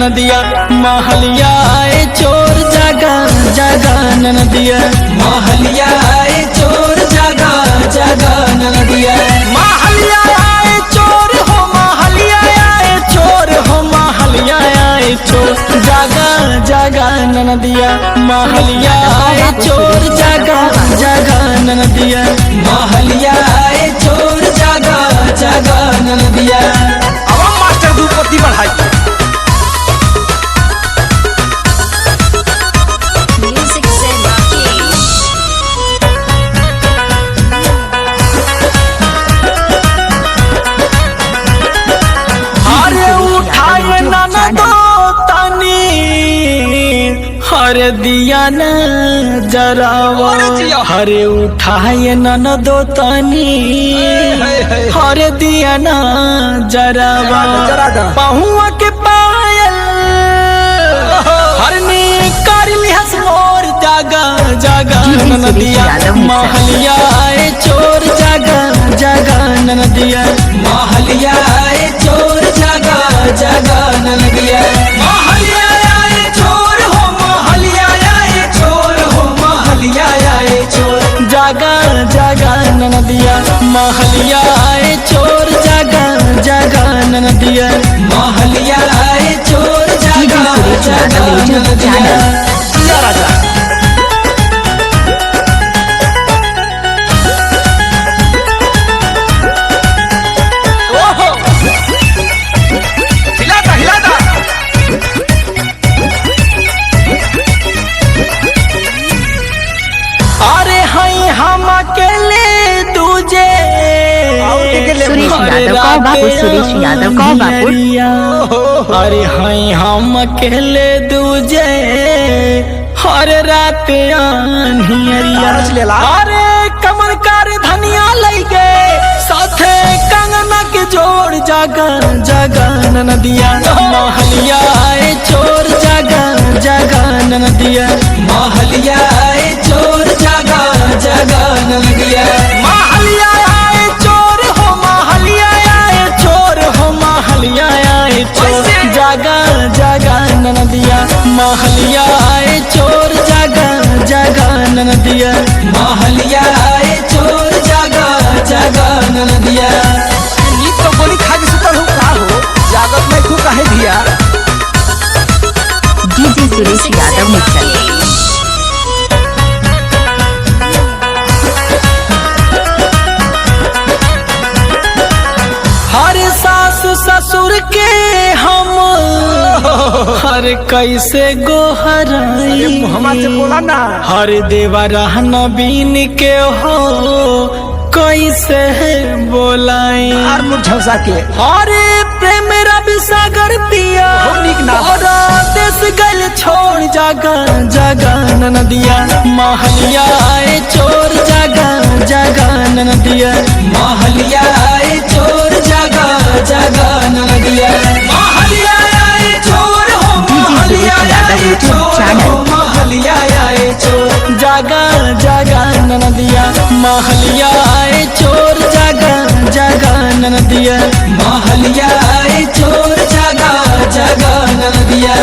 नदिया महलिया आए चोर जागा जागा नदिया महलिया आए चोर जागा जागा नदिया महलिया आए चोर हो महलिया आए चोर हो महलिया आए चोर जागा जागा नदिया महलिया आए चोर जागा जागा नदिया महलिया आए चोर जागा जागा नदिया। अब मास्टर धूपती बढ़ाई हरे दिया न जरावा हरे उठाए नन दो तनी हरे दिया न जरावा पहुआ के पायल हरने कर लिहस मोर जागा जागा नदिया महलिया आए चोर जागा जागा नदिया महलिया आए चोर जागा जागा नदिया महलिया आए चोर हो महलिया आए चोर हो महलिया आए चोर जागा जागा नदिया महलिया आए चोर जागा जागा नदिया महलिया आए चोर जागा जागा नदिया। अरे हई हम अकेले दूजे सुरेश यादव को बाबू अरे हई हम अकेले दूजे हर रात आनियरिया अरे कमर कर धनिया लगे साथे कंगना के जोड़ जागा जागा नदिया महलिया आए चोर जागा जागा नदिया महलिया आए चोर जागा जागा नदिया महलिया आए चोर हो महलिया आए चोर हो महलिया आए चोर जागा जागा नदिया महलिया आए चोर जागा जागा नदिया महलिया आए चोर जागा जागा नदिया। नीक तो गोली खा के सुतल हो का हो जागत में तू काहे दिया डीजे सुरेश यादव मिक्सर हर सास ससुर के हम हर कैसे गोहराई मुहम्मद से बोला ना हर देवा रहना बीन के हो कैसे बोलाई आर मुझौसा के हरे प्रेम रवि सागर पिया और देश गल छोड़ जागा जागा नदिया महलिया आए चोर जागा जागा नदिया महलिया आए चोर जागा जागा नदिया महलिया आए चोर हो महलिया आए चोर हो महलिया आए चोर जागा जागा नदिया महलिया आए चोर जागा जागा नदिया महलिया आए चोर जागा जागा नदिया।